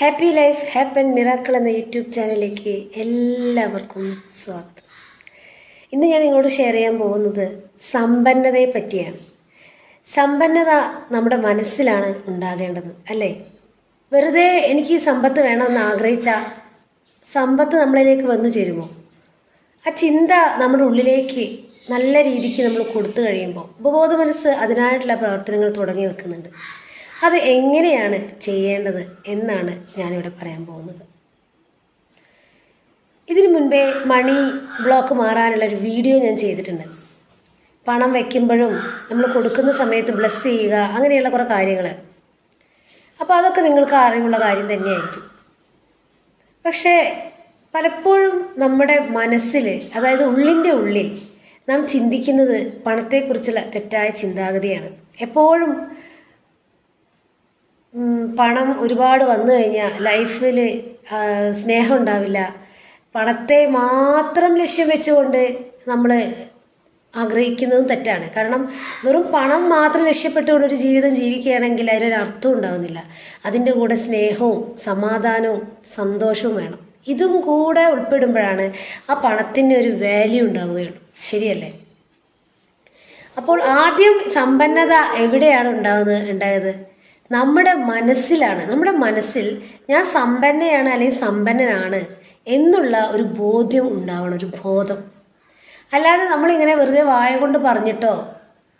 Happy life happen miracle എന്ന YouTube ചാനലിലേക്ക് എല്ലാവർക്കും സ്വാഗതം. ഇന്ന് ഞാൻ നിങ്ങളോട് ഷെയർ ചെയ്യാൻ പോകുന്നത് സമ്പന്നതയെ പറ്റിയാണ്. സമ്പന്നത നമ്മുടെ മനസ്സിലാണ് ഉണ്ടാകേണ്ടത്, അല്ലേ? വെറുതെ എനിക്ക് സമ്പത്ത് വേണമെന്ന് ആഗ്രഹിച്ചാൽ സമ്പത്ത് നമ്മളിലേക്ക് വന്നു ചേരുമോ? ആ ചിന്ത നമ്മുടെ ഉള്ളിലേക്ക് നല്ല രീതിക്ക് നമ്മൾ കൊടുത്തു കഴിയുമ്പോൾ ഉപബോധ മനസ്സ് അതിനായിട്ടുള്ള പ്രവർത്തനങ്ങൾ തുടങ്ങി വെക്കുന്നുണ്ട്. അത് എങ്ങനെയാണ് ചെയ്യേണ്ടത് എന്നാണ് ഞാനിവിടെ പറയാൻ പോകുന്നത്. ഇതിനു മുൻപേ മണി ബ്ലോക്ക് മാറാനുള്ള ഒരു വീഡിയോ ഞാൻ ചെയ്തിട്ടുണ്ട്. പണം വയ്ക്കുമ്പോഴും നമ്മൾ കൊടുക്കുന്ന സമയത്ത് ബ്ലസ് ചെയ്യുക, അങ്ങനെയുള്ള കുറേ കാര്യങ്ങൾ. അപ്പോൾ അതൊക്കെ നിങ്ങൾക്ക് അറിവുള്ള കാര്യം തന്നെയായിരിക്കും. പക്ഷേ പലപ്പോഴും നമ്മുടെ മനസ്സിൽ, അതായത് ഉള്ളിൻ്റെ ഉള്ളിൽ നാം ചിന്തിക്കുന്നത് പണത്തെക്കുറിച്ചുള്ള തെറ്റായ ചിന്താഗതിയാണ്. എപ്പോഴും പണം ഒരുപാട് വന്നു കഴിഞ്ഞാൽ ലൈഫിൽ സ്നേഹം ഉണ്ടാവില്ല. പണത്തെ മാത്രം ലക്ഷ്യം വെച്ചുകൊണ്ട് നമ്മൾ ആഗ്രഹിക്കുന്നതും തെറ്റാണ്. കാരണം വെറും പണം മാത്രം ലക്ഷ്യപ്പെട്ടുകൊണ്ട് ഒരു ജീവിതം ജീവിക്കുകയാണെങ്കിൽ അതിനൊരു അർത്ഥം ഉണ്ടാകുന്നില്ല. അതിൻ്റെ കൂടെ സ്നേഹവും സമാധാനവും സന്തോഷവും വേണം. ഇതും കൂടെ ഉൾപ്പെടുമ്പോഴാണ് ആ പണത്തിന് ഒരു വാല്യൂ ഉണ്ടാവുകയുള്ളൂ. ശരിയല്ലേ? അപ്പോൾ ആദ്യം സമ്പന്നത എവിടെയാണ് ഉണ്ടായത്? നമ്മുടെ മനസ്സിലാണ്. നമ്മുടെ മനസ്സിൽ ഞാൻ സമ്പന്നയാണ് അല്ലെങ്കിൽ സമ്പന്നനാണ് എന്നുള്ള ഒരു ബോധ്യം ഉണ്ടാവണം, ഒരു ബോധം. അല്ലാതെ നമ്മളിങ്ങനെ വെറുതെ വായ കൊണ്ട് പറഞ്ഞിട്ടോ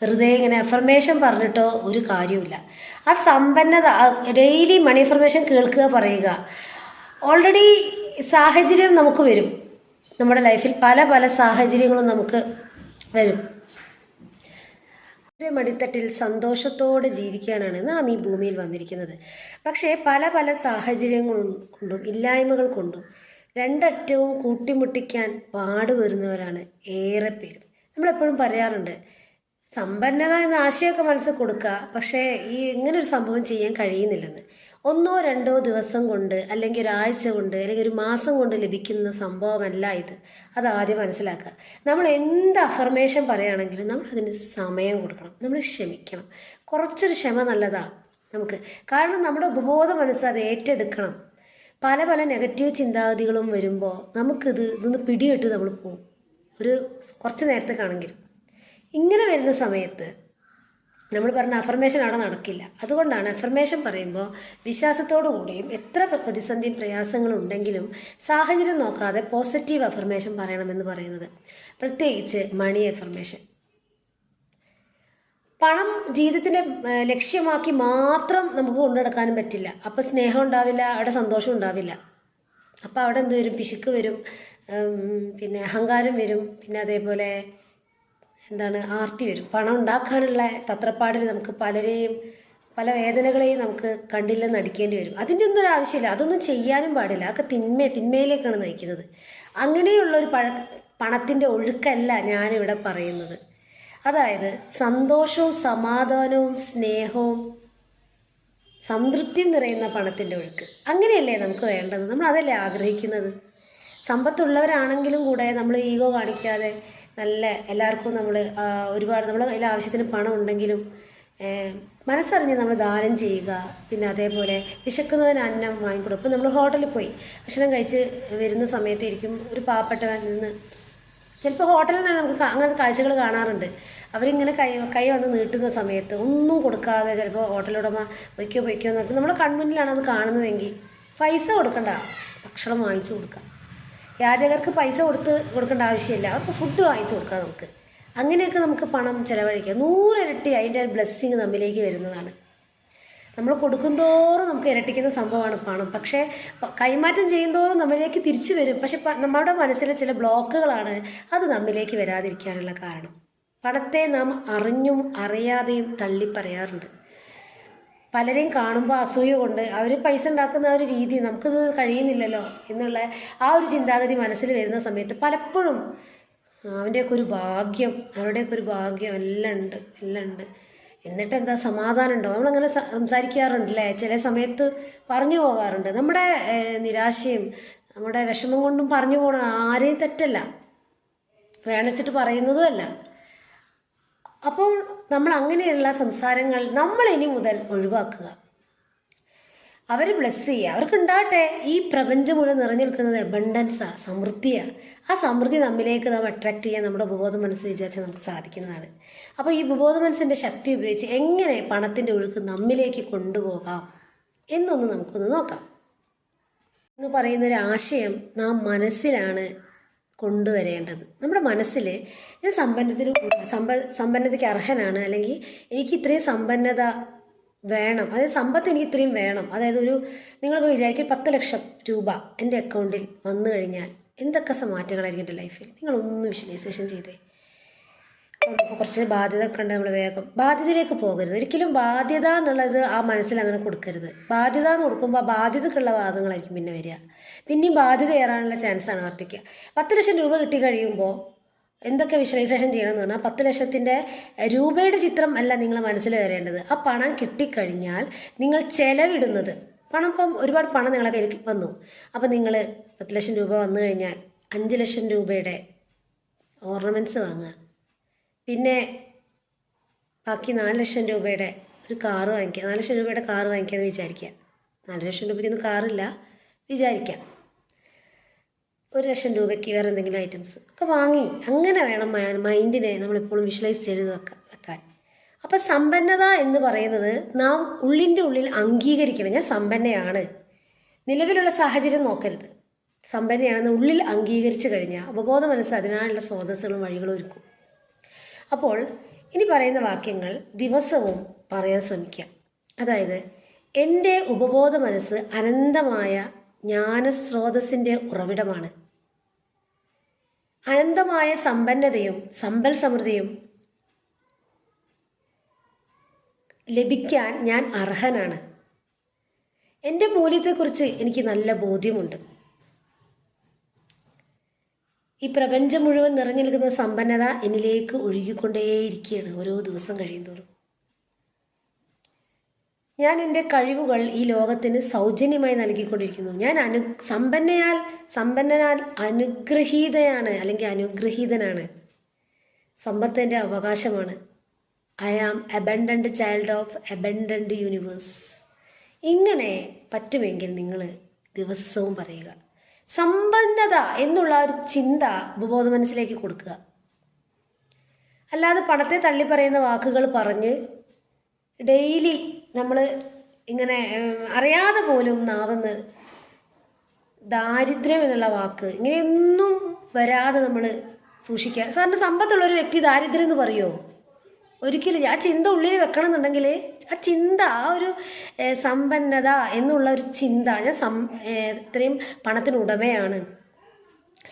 വെറുതെ ഇങ്ങനെ അഫർമേഷൻ പറഞ്ഞിട്ടോ ഒരു കാര്യമില്ല. ആ സമ്പന്നത ഡെയിലി മണി അഫർമേഷൻ കേൾക്കുക, പറയുക. ഓൾറെഡി സാഹചര്യം നമുക്ക് വരും. നമ്മുടെ ലൈഫിൽ പല പല സാഹചര്യങ്ങളും നമുക്ക് വരും. മടിത്തട്ടിൽ സന്തോഷത്തോടെ ജീവിക്കാനാണ് നാം ഈ ഭൂമിയിൽ വന്നിരിക്കുന്നത്. പക്ഷേ പല പല സാഹചര്യങ്ങൾ കൊണ്ടും ഇല്ലായ്മകൾ കൊണ്ടും രണ്ടറ്റവും കൂട്ടിമുട്ടിക്കാൻ പാടുവരുന്നവരാണ് ഏറെ പേരും. നമ്മളെപ്പോഴും പറയാറുണ്ട്, സമ്പന്നത എന്ന ആശയമൊക്കെ മനസ്സിൽ കൊടുക്കുക, പക്ഷേ ഇങ്ങനൊരു സംഭവം ചെയ്യാൻ കഴിയുന്നില്ലെന്ന്. ഒന്നോ രണ്ടോ ദിവസം കൊണ്ട്, അല്ലെങ്കിൽ ഒരാഴ്ച കൊണ്ട്, അല്ലെങ്കിൽ ഒരു മാസം കൊണ്ട് ലഭിക്കുന്ന സംഭവമല്ല ഇത്. അതാദ്യം മനസ്സിലാക്കുക. നമ്മൾ എന്ത് അഫർമേഷൻ പറയുകയാണെങ്കിലും നമ്മൾ അതിന് സമയം കൊടുക്കണം, നമ്മൾ ക്ഷമിക്കണം. കുറച്ചൊരു ക്ഷമ നല്ലതാണ് നമുക്ക്. കാരണം നമ്മുടെ ഉപബോധ മനസ്സ് അത് ഏറ്റെടുക്കണം. പല പല നെഗറ്റീവ് ചിന്താഗതികളും വരുമ്പോൾ ഇതൊന്ന് പിടിയിട്ട് നമ്മൾ പോകും, ഒരു കുറച്ച് നേരത്തേക്കാണെങ്കിലും. ഇങ്ങനെ വരുന്ന സമയത്ത് നമ്മൾ പറഞ്ഞ അഫർമേഷൻ അവിടെ നടക്കില്ല. അതുകൊണ്ടാണ് അഫർമേഷൻ പറയുമ്പോൾ വിശ്വാസത്തോടു കൂടിയും എത്ര പ്രതിസന്ധിയും പ്രയാസങ്ങളും ഉണ്ടെങ്കിലും സാഹചര്യം നോക്കാതെ പോസിറ്റീവ് അഫർമേഷൻ പറയണമെന്ന് പറയുന്നത്. പ്രത്യേകിച്ച് മണി അഫർമേഷൻ. പണം ജീവിതത്തിൻ്റെ ലക്ഷ്യമാക്കി മാത്രം നമുക്ക് കൊണ്ടുനടക്കാനും പറ്റില്ല. അപ്പോൾ സ്നേഹം ഉണ്ടാവില്ല, അവിടെ സന്തോഷം ഉണ്ടാവില്ല. അപ്പോൾ അവിടെ എന്ത് വരും? പിശുക്ക് വരും, പിന്നെ അഹങ്കാരം വരും, പിന്നെ അതേപോലെ ആർത്തി വരും. പണം ഉണ്ടാക്കാനുള്ള തത്രപ്പാടിൽ നമുക്ക് പല വേദനകളെയും നമുക്ക് കണ്ടില്ലെന്ന് നടിക്കേണ്ടി വരും. അതിൻ്റെ ഒന്നും ഒരു ആവശ്യമില്ല, അതൊന്നും ചെയ്യാനും പാടില്ല. അതൊക്കെ തിന്മയിലേക്കാണ് നയിക്കുന്നത്. അങ്ങനെയുള്ളൊരു പണത്തിൻ്റെ ഒഴുക്കല്ല ഞാനിവിടെ പറയുന്നത്. അതായത് സന്തോഷവും സമാധാനവും സ്നേഹവും സംതൃപ്തിയും നിറയുന്ന പണത്തിൻ്റെ ഒഴുക്ക്. അങ്ങനെയല്ലേ നമുക്ക് വേണ്ടത്? നമ്മൾ അതല്ലേ ആഗ്രഹിക്കുന്നത്? സമ്പത്തുള്ളവരാണെങ്കിലും കൂടെ നമ്മൾ ഈഗോ കാണിക്കാതെ നല്ല എല്ലാവർക്കും ഒരുപാട് നമ്മുടെ കയ്യിൽ ആവശ്യത്തിന് പണം ഉണ്ടെങ്കിലും മനസ്സറിഞ്ഞ് നമ്മൾ ദാനം ചെയ്യുക. പിന്നെ അതേപോലെ വിശക്കുന്നവന് അന്നം വാങ്ങിക്കൊടുക്കും. ഇപ്പം നമ്മൾ ഹോട്ടലിൽ പോയി ഭക്ഷണം കഴിച്ച് വരുന്ന സമയത്തായിരിക്കും ഒരു പാവപ്പെട്ടവൻ നിന്ന്, ചിലപ്പോൾ ഹോട്ടലിൽ നിന്ന് നമുക്ക് അങ്ങനത്തെ കാഴ്ചകൾ കാണാറുണ്ട്. അവരിങ്ങനെ കൈ വന്ന് നീട്ടുന്ന സമയത്ത് ഒന്നും കൊടുക്കാതെ ചിലപ്പോൾ ഹോട്ടലുടമ പൊയ്ക്കോ എന്നൊക്കെ നമ്മുടെ കൺമുന്നിലാണ് അത് കാണുന്നതെങ്കിൽ പൈസ കൊടുക്കണ്ട, ഭക്ഷണം വാങ്ങിച്ചു കൊടുക്കുക. യാചകർക്ക് പൈസ കൊടുക്കേണ്ട ആവശ്യമില്ല, അവർക്ക് ഫുഡ് വാങ്ങിച്ചു കൊടുക്കാം നമുക്ക്. അങ്ങനെയൊക്കെ നമുക്ക് പണം ചിലവഴിക്കാം. 100 ഇരട്ടി അതിൻ്റെ ഒരു ബ്ലെസ്സിങ് നമ്മിലേക്ക് വരുന്നതാണ്. നമ്മൾ കൊടുക്കുന്തോറും നമുക്ക് ഇരട്ടിക്കുന്ന സംഭവമാണ് പണം. പക്ഷേ കൈമാറ്റം ചെയ്യുന്തോറും നമ്മളിലേക്ക് തിരിച്ചു വരും. പക്ഷെ നമ്മുടെ മനസ്സിലെ ചില ബ്ലോക്കുകളാണ് അത് നമ്മിലേക്ക് വരാതിരിക്കാനുള്ള കാരണം. പണത്തെ നാം അറിഞ്ഞും അറിയാതെയും തള്ളിപ്പറയാറുണ്ട്. പലരെയും കാണുമ്പോൾ അസൂയ കൊണ്ട് അവർ പൈസ ഉണ്ടാക്കുന്ന ആ ഒരു രീതി നമുക്കിത് കഴിയുന്നില്ലല്ലോ എന്നുള്ള ആ ഒരു ചിന്താഗതി മനസ്സിൽ വരുന്ന സമയത്ത് പലപ്പോഴും അവരുടെയൊക്കെ ഒരു ഭാഗ്യം എല്ലാം ഉണ്ട്. എന്നിട്ട് എന്താ സമാധാനം ഉണ്ടോ? നമ്മളങ്ങനെ സംസാരിക്കാറുണ്ടല്ലേ, ചില സമയത്ത് പറഞ്ഞു പോകാറുണ്ട്. നമ്മുടെ നിരാശയും നമ്മുടെ വിഷമം കൊണ്ടും പറഞ്ഞു പോകണം. ആരെയും തെറ്റല്ല, വേണിച്ചിട്ട് പറയുന്നതുമല്ല. അപ്പോൾ നമ്മൾ അങ്ങനെയുള്ള സംസാരങ്ങൾ നമ്മൾ ഇനി മുതൽ ഒഴിവാക്കുക. അവരെ ബ്ലെസ് ചെയ്യുക, അവർക്ക് ഉണ്ടാകട്ടെ. ഈ പ്രപഞ്ചം മുഴുവൻ നിറഞ്ഞു നിൽക്കുന്നത് അബണ്ടൻസാണ്, സമൃദ്ധിയാണ്. ആ സമൃദ്ധി നമ്മിലേക്ക് നാം അട്രാക്ട് ചെയ്യാൻ നമ്മുടെ ഉപബോധ മനസ്സ് വിചാരിച്ചാൽ നമുക്ക് സാധിക്കുന്നതാണ്. അപ്പോൾ ഈ ഉപബോധ മനസ്സിൻ്റെ ശക്തി ഉപയോഗിച്ച് എങ്ങനെ പണത്തിൻ്റെ ഒഴുക്ക് നമ്മിലേക്ക് കൊണ്ടുപോകാം എന്നൊന്ന് നമുക്കൊന്ന് നോക്കാം. എന്ന് പറയുന്നൊരു ആശയം നാം മനസ്സിലാണ് കൊണ്ടുവരേണ്ടത്. നമ്മുടെ മനസ്സിൽ ഞാൻ സമ്പന്നതയ്ക്ക് അർഹനാണ്, അല്ലെങ്കിൽ എനിക്ക് ഇത്രയും സമ്പന്നത വേണം, അതായത് സമ്പത്ത് എനിക്ക് ഇത്രയും വേണം. അതായത് നിങ്ങളിപ്പോൾ വിചാരിക്കും 10 ലക്ഷം രൂപ എൻ്റെ അക്കൗണ്ടിൽ വന്നു കഴിഞ്ഞാൽ എന്തൊക്കെ മാറ്റങ്ങളായിരിക്കും എൻ്റെ ലൈഫിൽ. നിങ്ങളൊന്ന് വിഷ്വലൈസേഷൻ ചെയ്തേ. അപ്പോൾ കുറച്ച് ബാധ്യത ഒക്കെ ഉണ്ട്, നമ്മൾ വേഗം ബാധ്യതയിലേക്ക് പോകരുത്. ഒരിക്കലും ബാധ്യത എന്നുള്ളത് ആ മനസ്സിൽ അങ്ങനെ കൊടുക്കരുത്. ബാധ്യത എന്ന് കൊടുക്കുമ്പോൾ ആ ബാധ്യതക്കുള്ള ഭാഗങ്ങളായിരിക്കും പിന്നെ വരിക. പിന്നെയും ബാധ്യത ഏറാനുള്ള ചാൻസാണ് വർദ്ധിക്കുക. 10 ലക്ഷം രൂപ കിട്ടി കഴിയുമ്പോൾ എന്തൊക്കെ വിഷ്വലൈസേഷൻ ചെയ്യണമെന്ന് പറഞ്ഞാൽ 10 ലക്ഷത്തിൻ്റെ രൂപയുടെ ചിത്രം അല്ല നിങ്ങൾ മനസ്സിൽ വരേണ്ടത്. ആ പണം കിട്ടിക്കഴിഞ്ഞാൽ നിങ്ങൾ ചെലവിടുന്നത്, പണം ഇപ്പം ഒരുപാട് പണം നിങ്ങളെ കയ്യിൽ വന്നു, അപ്പോൾ നിങ്ങൾ 10 ലക്ഷം രൂപ വന്നു കഴിഞ്ഞാൽ 5 ലക്ഷം രൂപയുടെ ഓർണമെൻറ്റ്സ് വാങ്ങുക. പിന്നെ ബാക്കി 4 ലക്ഷം രൂപയുടെ ഒരു കാറ് വാങ്ങിക്കുക. 4 ലക്ഷം രൂപയുടെ കാറ് വാങ്ങിക്കാമെന്ന് വിചാരിക്കുക. 4 ലക്ഷം രൂപയ്ക്കൊന്നും കാറില്ല വിചാരിക്കാം. 1 ലക്ഷം രൂപയ്ക്ക് വേറെ എന്തെങ്കിലും ഐറ്റംസ് ഒക്കെ വാങ്ങി. അങ്ങനെ വേണം മൈൻഡിനെ നമ്മളെപ്പോഴും വിഷ്വലൈസ് ചെയ്ത് വെക്കാൻ. അപ്പം സമ്പന്നത എന്ന് പറയുന്നത് നാം ഉള്ളിൻ്റെ ഉള്ളിൽ അംഗീകരിക്കണം. ഞാൻ സമ്പന്നയാണ്, നിലവിലുള്ള സാഹചര്യം നോക്കരുത്, സമ്പന്നയാണെന്ന് ഉള്ളിൽ അംഗീകരിച്ച് കഴിഞ്ഞാൽ ഉപബോധ മനസ്സ് അതിനായുള്ള സ്രോതസ്സുകളും വഴികളും ഒരുക്കും. അപ്പോൾ ഇനി പറയുന്ന വാക്യങ്ങൾ ദിവസവും പറയാൻ ശ്രമിക്കുക. അതായത് എൻ്റെ ഉപബോധ മനസ്സ് അനന്തമായ ജ്ഞാനസ്രോതസ്സിൻ്റെ ഉറവിടമാണ്. അനന്തമായ സമ്പന്നതയും സമ്പൽ സമൃദ്ധിയും ലഭിക്കാൻ ഞാൻ അർഹനാണ്. എൻ്റെ മൂല്യത്തെക്കുറിച്ച് എനിക്ക് നല്ല ബോധ്യമുണ്ട്. ഈ പ്രപഞ്ചം മുഴുവൻ നിറഞ്ഞു നിൽക്കുന്ന സമ്പന്നത എന്നിലേക്ക് ഒഴുകിക്കൊണ്ടേയിരിക്കുകയാണ് ഓരോ ദിവസം കഴിയുന്തോറും. ഞാൻ എൻ്റെ കഴിവുകൾ ഈ ലോകത്തിന് സൗജന്യമായി നൽകിക്കൊണ്ടിരിക്കുന്നു. ഞാൻ സമ്പന്നനാൽ അനുഗ്രഹീതയാണ്, അല്ലെങ്കിൽ അനുഗ്രഹീതനാണ്. സമ്പത്ത് എൻ്റെ അവകാശമാണ്. I am abundant child of abundant universe. ഇങ്ങനെ പറ്റുമെങ്കിൽ നിങ്ങൾ ദിവസവും പറയുക. സമ്പന്നത എന്നുള്ള ഒരു ചിന്ത ഉപബോധ മനസ്സിലേക്ക് കൊടുക്കുക. അല്ലാതെ പണത്തെ തള്ളി പറയുന്ന വാക്കുകൾ പറഞ്ഞ് ഡെയിലി നമ്മൾ ഇങ്ങനെ അറിയാതെ പോലും നാവെന്ന് ദാരിദ്ര്യം എന്നുള്ള വാക്ക് ഇങ്ങനെയൊന്നും വരാതെ നമ്മൾ സൂക്ഷിക്കുക. സാറിന് സമ്പത്തുള്ളൊരു വ്യക്തി ദാരിദ്ര്യം എന്ന് പറയുമോ? ഒരിക്കലും. ആ ചിന്ത ഉള്ളിൽ വെക്കണം എന്നുണ്ടെങ്കിൽ ആ ചിന്ത, ആ ഒരു സമ്പന്നത എന്നുള്ള ഒരു ചിന്ത, ഞാൻ ഇത്രയും പണത്തിന് ഉടമയാണ്,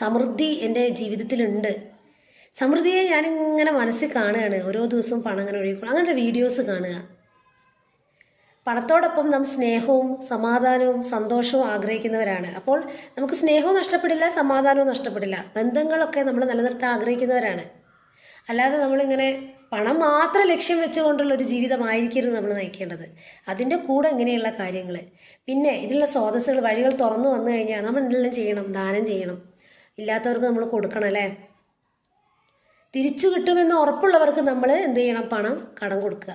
സമൃദ്ധി എൻ്റെ ജീവിതത്തിലുണ്ട്, സമൃദ്ധിയെ ഞാനിങ്ങനെ മനസ്സിൽ കാണുകയാണ്, ഓരോ ദിവസവും പണം അങ്ങനെ ഒഴുകിക്കണം, അങ്ങനത്തെ വീഡിയോസ് കാണുക. പണത്തോടൊപ്പം നാം സ്നേഹവും സമാധാനവും സന്തോഷവും ആഗ്രഹിക്കുന്നവരാണ്. അപ്പോൾ നമുക്ക് സ്നേഹവും നഷ്ടപ്പെടില്ല, സമാധാനവും നഷ്ടപ്പെടില്ല. ബന്ധങ്ങളൊക്കെ നമ്മൾ നിലനിർത്താൻ ആഗ്രഹിക്കുന്നവരാണ്. അല്ലാതെ നമ്മളിങ്ങനെ പണം മാത്രം ലക്ഷ്യം വെച്ചുകൊണ്ടുള്ള ഒരു ജീവിതമായിരിക്കരുത് നമ്മൾ നയിക്കേണ്ടത്. അതിൻ്റെ കൂടെ ഇങ്ങനെയുള്ള കാര്യങ്ങൾ, പിന്നെ ഇതിലുള്ള സ്രോതസ്സുകൾ, വഴികൾ തുറന്നു വന്നു കഴിഞ്ഞാൽ നമ്മൾ എന്തെല്ലാം ചെയ്യണം? ദാനം ചെയ്യണം, ഇല്ലാത്തവർക്ക് നമ്മൾ കൊടുക്കണം, അല്ലേ? തിരിച്ചു കിട്ടുമെന്ന് ഉറപ്പുള്ളവർക്ക് നമ്മൾ എന്ത് ചെയ്യണം? പണം കടം കൊടുക്കുക.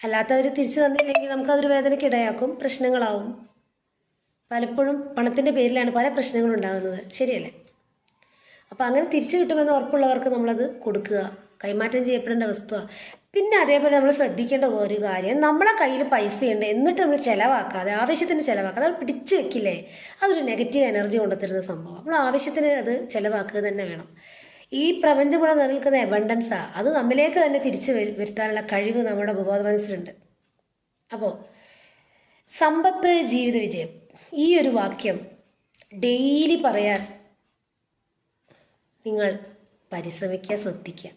അല്ലാത്തവർ തിരിച്ചു തന്നില്ലെങ്കിൽ നമുക്കതൊരു വേദനയ്ക്ക് ഇടയാക്കും, പ്രശ്നങ്ങളാവും. പലപ്പോഴും പണത്തിൻ്റെ പേരിലാണ് പല പ്രശ്നങ്ങളും ഉണ്ടാകുന്നത്, ശരിയല്ലേ? അപ്പോൾ അങ്ങനെ തിരിച്ചു കിട്ടുമെന്ന് ഉറപ്പുള്ളവർക്ക് നമ്മളത് കൊടുക്കുക, കൈമാറ്റം ചെയ്യപ്പെടേണ്ട വസ്തുവാണ്. പിന്നെ അതേപോലെ നമ്മൾ ശ്രദ്ധിക്കേണ്ട ഒരു കാര്യം, നമ്മളെ കയ്യിൽ പൈസയുണ്ട് എന്നിട്ട് നമ്മൾ ചിലവാക്കാതെ, ആവശ്യത്തിന് ചിലവാക്കാതെ അത് പിടിച്ചു വെക്കില്ലേ, അതൊരു നെഗറ്റീവ് എനർജി കൊണ്ടുത്തരുന്ന സംഭവം. നമ്മൾ ആവശ്യത്തിന് അത് ചിലവാക്കുക തന്നെ വേണം. ഈ പ്രപഞ്ചം കൂടെ നിലനിൽക്കുന്ന എബണ്ടൻസാണ്, അത് നമ്മിലേക്ക് തന്നെ തിരിച്ചു വരുത്താനുള്ള കഴിവ് നമ്മുടെ ഉപബോധ മനസ്സിലുണ്ട്. അപ്പോൾ സമ്പത്ത് ജീവിത വിജയം, ഈ ഒരു വാക്യം ഡെയിലി പറയാൻ നിങ്ങൾ പരിശ്രമിക്കുക, ശ്രദ്ധിക്കുക.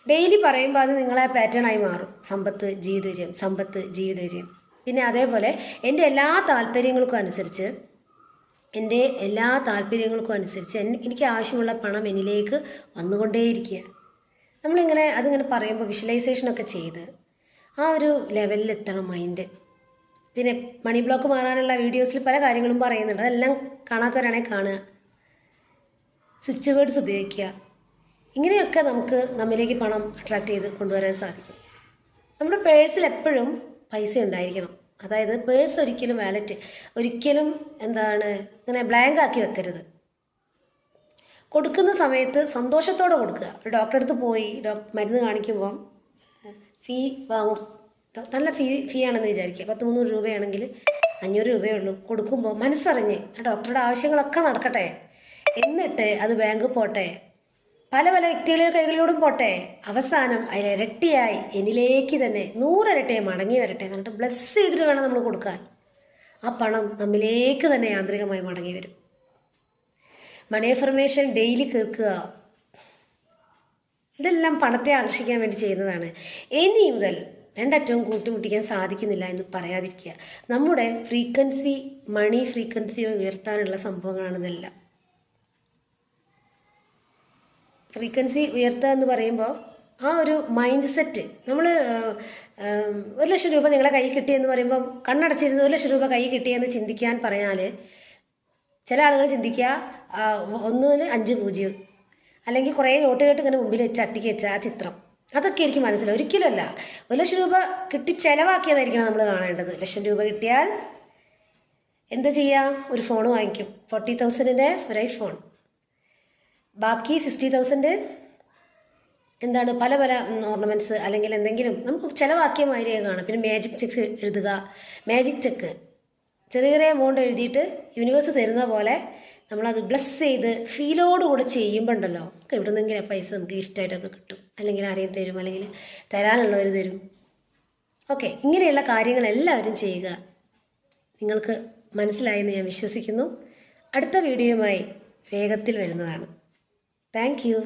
ഡെയിലി പറയുമ്പോൾ അത് നിങ്ങളെ പാറ്റേണായി മാറും. സമ്പത്ത് ജീവിത വിജയം, സമ്പത്ത് ജീവിത വിജയം. പിന്നെ അതേപോലെ എൻ്റെ എല്ലാ താല്പര്യങ്ങൾക്കും അനുസരിച്ച് എനിക്ക് ആവശ്യമുള്ള പണം എന്നിലേക്ക് വന്നുകൊണ്ടേയിരിക്കുക. നമ്മളിങ്ങനെ അതിങ്ങനെ പറയുമ്പോൾ വിഷ്വലൈസേഷനൊക്കെ ചെയ്ത് ആ ഒരു ലെവലിൽ എത്തണം മൈൻഡ്. പിന്നെ മണി ബ്ലോക്ക് മാറാനുള്ള വീഡിയോസിൽ പല കാര്യങ്ങളും പറയുന്നുണ്ട്, അതെല്ലാം കാണാത്തവരാണെങ്കിൽ കാണുക. സ്വിച്ച് വേർഡ്സ് ഉപയോഗിക്കുക. ഇങ്ങനെയൊക്കെ നമുക്ക് നമ്മിലേക്ക് പണം അട്രാക്റ്റ് ചെയ്ത് കൊണ്ടുവരാൻ സാധിക്കും. നമ്മുടെ പേഴ്സിൽ എപ്പോഴും പൈസ ഉണ്ടായിരിക്കണം, അതായത് പേഴ്സ് ഒരിക്കലും വാലറ്റ് ഒരിക്കലും എന്താണ് ഇങ്ങനെ ബ്ലാങ്ക് ആക്കി വെക്കരുത്. കൊടുക്കുന്ന സമയത്ത് സന്തോഷത്തോടെ കൊടുക്കുക. ഒരു ഡോക്ടറെ അടുത്ത് പോയി മരുന്ന് കാണിക്കുമ്പോൾ ഫീ വാങ്ങും. നല്ല ഫീ ആണെന്ന് വിചാരിക്കുക. 200-300 രൂപയാണെങ്കിൽ 500 രൂപയേ ഉള്ളൂ. കൊടുക്കുമ്പോൾ മനസ്സറിഞ്ഞ് ആ ഡോക്ടറുടെ ആവശ്യങ്ങളൊക്കെ നടക്കട്ടെ, എന്നിട്ട് അത് ബാങ്ക് പോട്ടെ, പല പല വ്യക്തികളുടെ കൈകളിലൂടെ പോട്ടെ, അവസാനം അതിലിരട്ടിയായി എന്നിലേക്ക് തന്നെ 100 ഇരട്ടിയായി മടങ്ങി വരട്ടെ എന്നിട്ട് ബ്ലസ് ചെയ്തിട്ട് വേണം നമ്മൾ കൊടുക്കാൻ. ആ പണം നമ്മിലേക്ക് തന്നെ യാന്ത്രികമായി മടങ്ങി വരും. മണി അഫർമേഷൻ ഡെയിലി കേൾക്കുക. ഇതെല്ലാം പണത്തെ ആകർഷിക്കാൻ വേണ്ടി ചെയ്യുന്നതാണ്. ഇനി മുതൽ രണ്ടറ്റവും കൂട്ടിമുട്ടിക്കാൻ സാധിക്കുന്നില്ല എന്ന് പറയാതിരിക്കുക. നമ്മുടെ ഫ്രീക്വൻസി, മണി ഫ്രീക്വൻസി ഉയർത്താനുള്ള സംഭവങ്ങളാണ് ഇതെല്ലാം. ഫ്രീക്വൻസി ഉയർത്തുക എന്ന് പറയുമ്പോൾ ആ ഒരു മൈൻഡ് സെറ്റ്, നമ്മൾ 1,00,000 രൂപ നിങ്ങളുടെ കയ്യിൽ കിട്ടിയെന്ന് പറയുമ്പം കണ്ണടച്ചിരുന്ന് 1,00,000 രൂപ കയ്യിൽ കിട്ടിയെന്ന് ചിന്തിക്കാൻ പറഞ്ഞാൽ ചില ആളുകൾ ചിന്തിക്കുക 1 5 0 അല്ലെങ്കിൽ കുറേ നോട്ട് കേട്ട് ഇങ്ങനെ മുമ്പിൽ വെച്ച് അട്ടിക്ക് വെച്ച ആ ചിത്രം, അതൊക്കെ എനിക്ക് മനസ്സിലാവും. ഒരിക്കലുമല്ല. 1,00,000 രൂപ കിട്ടി ചിലവാക്കിയതായിരിക്കണം നമ്മൾ കാണേണ്ടത്. 1,00,000 രൂപ കിട്ടിയാൽ എന്താ ചെയ്യുക? ഒരു ഫോൺ വാങ്ങിക്കും. 40,000-ൻ്റെ ഒരു ഐഫോൺ. ബാക്കി 60,000 എന്താണ് പല പല ഓർണമെൻറ്റ്സ് അല്ലെങ്കിൽ എന്തെങ്കിലും നമുക്ക് ചിലവാക്കിയ മാതിരി കാണാം. പിന്നെ മാജിക് ചെക്ക് എഴുതുക. മാജിക് ചെക്ക് ചെറിയ ചെറിയ എമൗണ്ട് എഴുതിയിട്ട് യൂണിവേഴ്സ് തരുന്ന പോലെ നമ്മളത് ബ്ലസ് ചെയ്ത് ഫീലോടുകൂടെ ചെയ്യുമ്പോൾ ഉണ്ടല്ലോ, നമുക്ക് എവിടെ നിന്നെങ്കിലും പൈസ നമുക്ക് ഗിഫ്റ്റായിട്ടൊക്കെ കിട്ടും, അല്ലെങ്കിൽ ആരെയും തരും, അല്ലെങ്കിൽ തരാനുള്ളവർ തരും. ഓക്കെ, ഇങ്ങനെയുള്ള കാര്യങ്ങളെല്ലാവരും ചെയ്യുക. നിങ്ങൾക്ക് മനസ്സിലായെന്ന് ഞാൻ വിശ്വസിക്കുന്നു. അടുത്ത വീഡിയോയുമായി വേഗത്തിൽ വരുന്നതാണ്. Thank you.